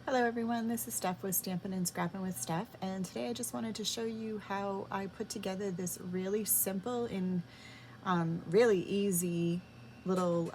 Hello everyone, this is Steph with Stampin' and Scrappin' with Steph, and today I just wanted to show you how I put together this really simple and really easy little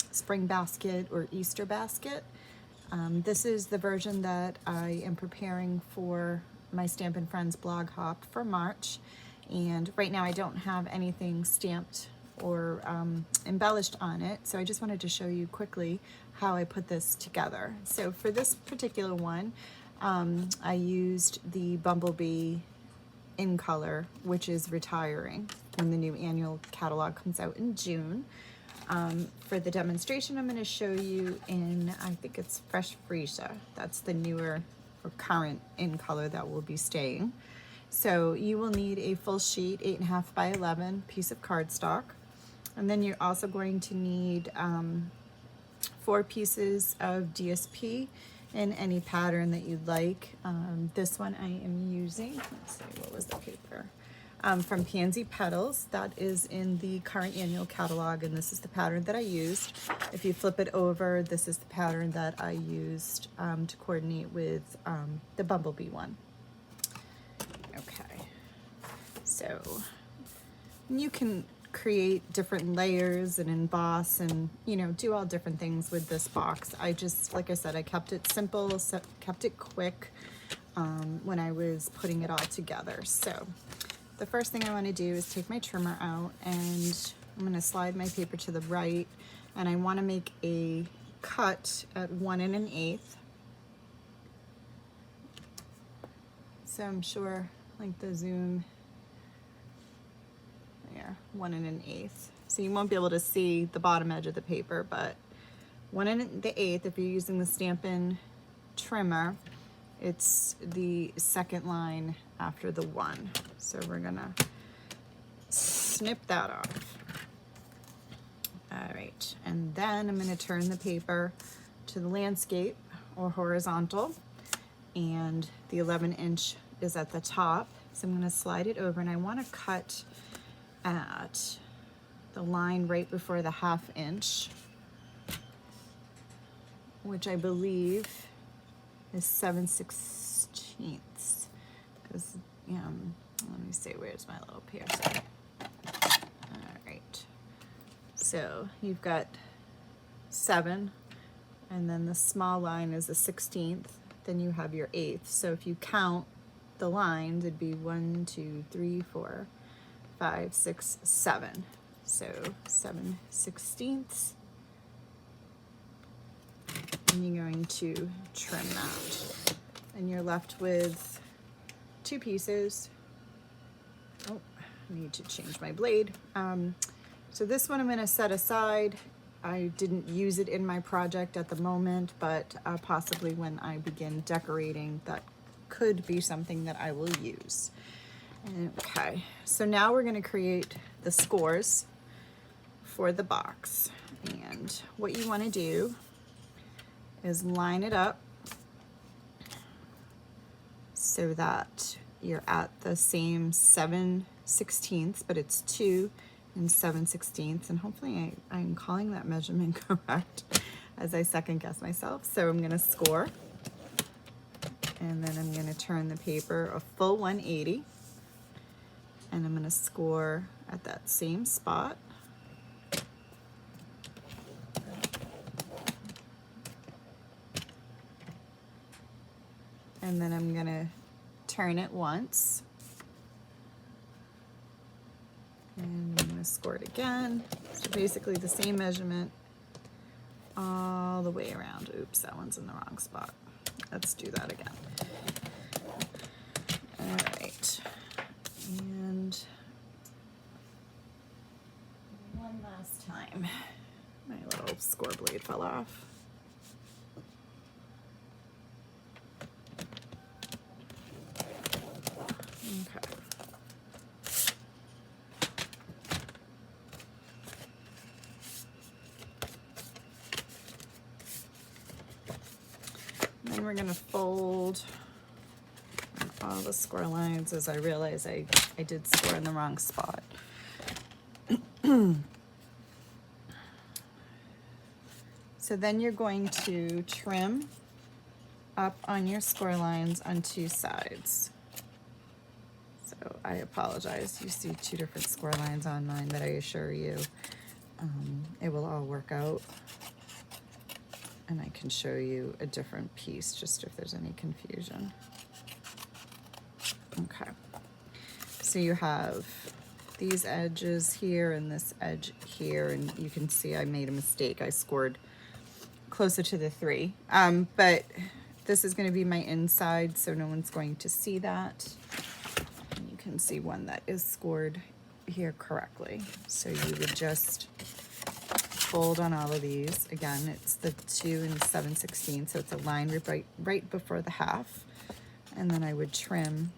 spring basket or Easter basket. This is the version that I am preparing for my Stampin' Friends blog hop for March, and right now I don't have anything stamped or embellished on it, so I just wanted to show you quickly how I put this together. So for this particular one, I used the Bumblebee in color, which is retiring when the new annual catalog comes out in June. For the demonstration, I'm going to show you in, I think it's Fresh Freesia. That's the newer or current in color that will be staying. So you will need a full sheet, 8.5 by 11 piece of cardstock. And then you're also going to need 4 pieces of DSP in any pattern that you'd like. This one I am using, let's see, what was the paper? From Pansy Petals. That is in the current annual catalog, and this is the pattern that I used. If you flip it over, this is the pattern that I used to coordinate with the Bumblebee one. Okay, so you can create different layers and emboss and, you know, do all different things with this box. I just, like I said, I kept it simple, kept it quick when I was putting it all together. So the first thing I want to do is take my trimmer out, and I'm going to slide my paper to the right, and I want to make a cut at 1 1/8. So I'm sure, like the zoom, there, 1 1/8. So you won't be able to see the bottom edge of the paper, but 1 1/8, if you're using the Stampin' trimmer, it's the second line after the 1. So we're gonna snip that off. All right, and then I'm gonna turn the paper to the landscape or horizontal, and the 11" is at the top. So I'm gonna slide it over, and I wanna cut at the line right before the 1/2 inch, which I believe is 7/16. Because, let me see, where's my little piercer? All right, so you've got 7, and then the small line is a 16th, then you have your 1/8. So if you count the lines, it'd be 1, 2, 3, 4, 5, 6, 7. So 7/16. And you're going to trim that. And you're left with 2 pieces. Oh, I need to change my blade. So this one I'm going to set aside. I didn't use it in my project at the moment, but possibly when I begin decorating, that could be something that I will use. Okay, so now we're going to create the scores for the box. And what you want to do is line it up so that you're at the same 7/16, but it's 2 7/16, and hopefully I'm calling that measurement correct as I second guess myself. So I'm going to score, and then I'm going to turn the paper a full 180, and I'm going to score at that same spot. And then I'm going to turn it once, and I'm going to score it again. So basically the same measurement all the way around. Oops, that one's in the wrong spot. Let's do that again. All right. And one last time. My little score blade fell off. Okay. Then we're going to fold all the score lines as I realize I did score in the wrong spot. So then you're going to trim up on your score lines on two sides. So I apologize, you see two different score lines on mine, but I assure you it will all work out. And I can show you a different piece just if there's any confusion. Okay, so you have these edges here and this edge here, and you can see I made a mistake. I scored closer to the 3, but this is going to be my inside, so no one's going to see that. And you can see one that is scored here correctly. So you would just fold on all of these. Again, it's the 2 7/16, so it's a line right before the half. And then I would trim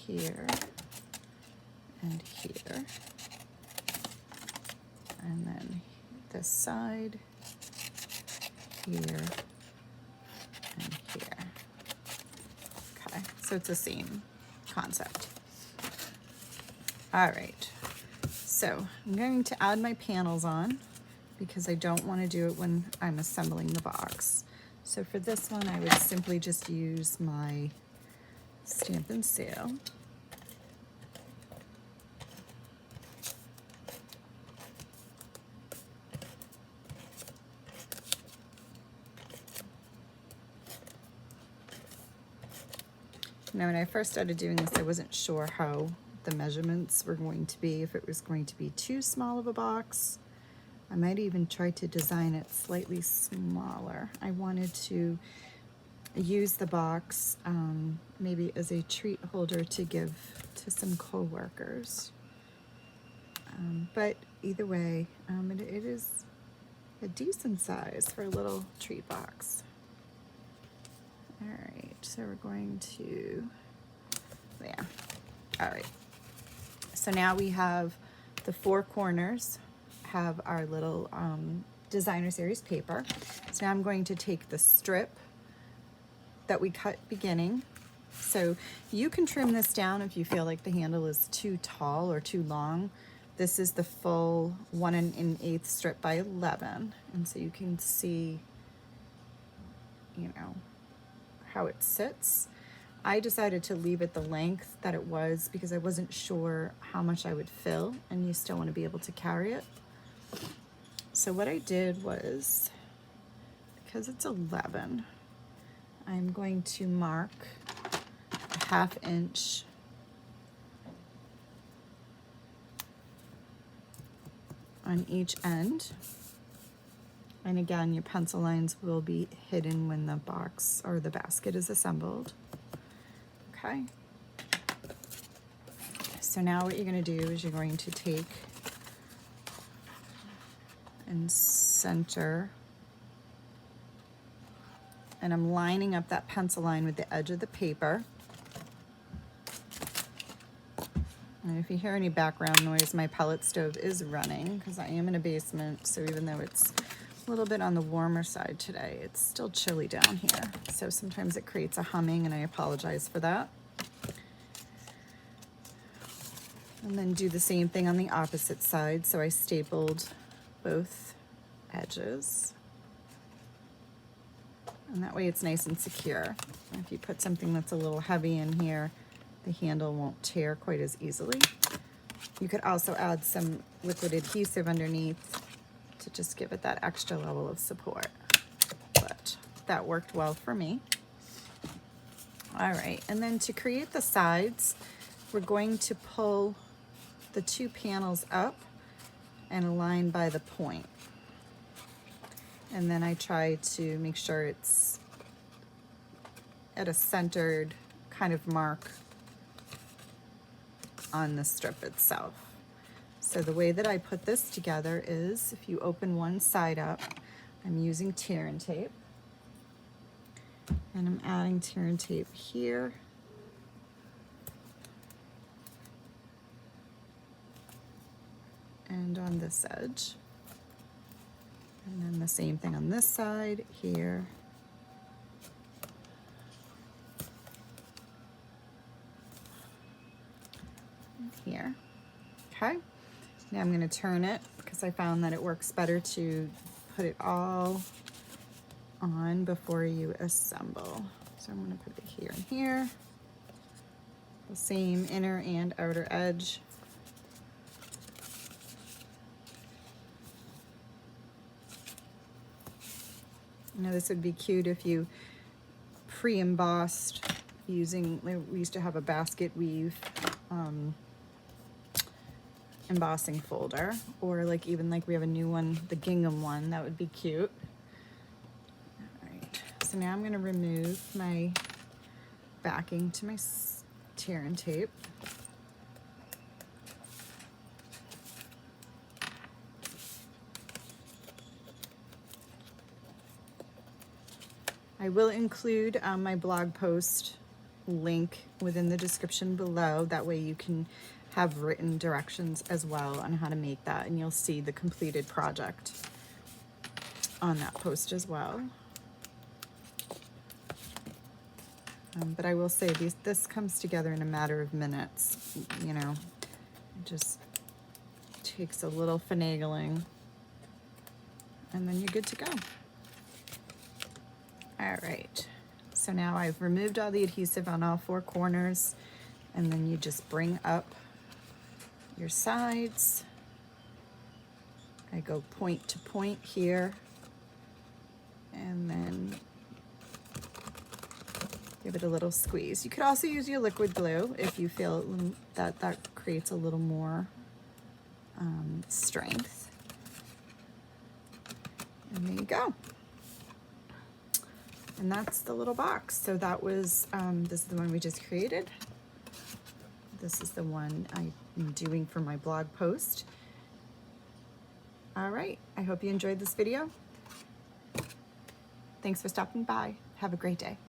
here and here, and then this side, here, and here. Okay, so it's the same concept. All right, so I'm going to add my panels on because I don't want to do it when I'm assembling the box. So for this one, I would simply just use my Stampin' Sale. Now, when I first started doing this, I wasn't sure how the measurements were going to be, if it was going to be too small of a box. I might even try to design it slightly smaller. I wanted to use the box maybe as a treat holder to give to some co-workers. But either way, it is a decent size for a little treat box. All right, so we're going to, there. All right, so now we have the 4 corners, have our little designer series paper. So now I'm going to take the strip that we cut beginning. So you can trim this down if you feel like the handle is too tall or too long. This is the full 1 1/8 strip by 11, and so you can see, you know, how it sits. I decided to leave it the length that it was because I wasn't sure how much I would fill, and you still want to be able to carry it. So what I did was, because it's 11, I'm going to mark a 1/2 inch on each end. And again, your pencil lines will be hidden when the box or the basket is assembled. Okay. So now what you're going to do is you're going to take and center, and I'm lining up that pencil line with the edge of the paper. And if you hear any background noise, my pellet stove is running because I am in a basement, so even though it's a little bit on the warmer side today, it's still chilly down here. So sometimes it creates a humming, and I apologize for that. And then do the same thing on the opposite side. So I stapled both edges. And that way it's nice and secure. And if you put something that's a little heavy in here, the handle won't tear quite as easily. You could also add some liquid adhesive underneath to just give it that extra level of support. But that worked well for me. All right, and then to create the sides, we're going to pull the 2 panels up and align by the point. And then I try to make sure it's at a centered kind of mark on the strip itself. So the way that I put this together is, if you open one side up, I'm using tear and tape, and I'm adding tear and tape here, and on this edge, and then the same thing on this side here, and here. Okay. Now I'm going to turn it because I found that it works better to put it all, I'm going to turn it 90 degrees. on before you assemble. So I'm going to put it here and here. The same inner and outer edge. Now this would be cute if you pre-embossed using, we used to have a basket weave embossing folder, or like even like we have a new one, the gingham one, that would be cute. All right, so now I'm going to remove my backing to my tear and tape. I will include my blog post link within the description below. That way you can have written directions as well on how to make that, and you'll see the completed project on that post as well. But I will say this comes together in a matter of minutes. You know, it just takes a little finagling, and then you're good to go. All right, so now I've removed all the adhesive on all four corners, and then you just bring up your sides. I go point to point here, and then give it a little squeeze. You could also use your liquid glue if you feel that that creates a little more strength. And there you go. And that's the little box. So that was, this is the one we just created. This is the one I'm doing for my blog post. All right, I hope you enjoyed this video. Thanks for stopping by. Have a great day.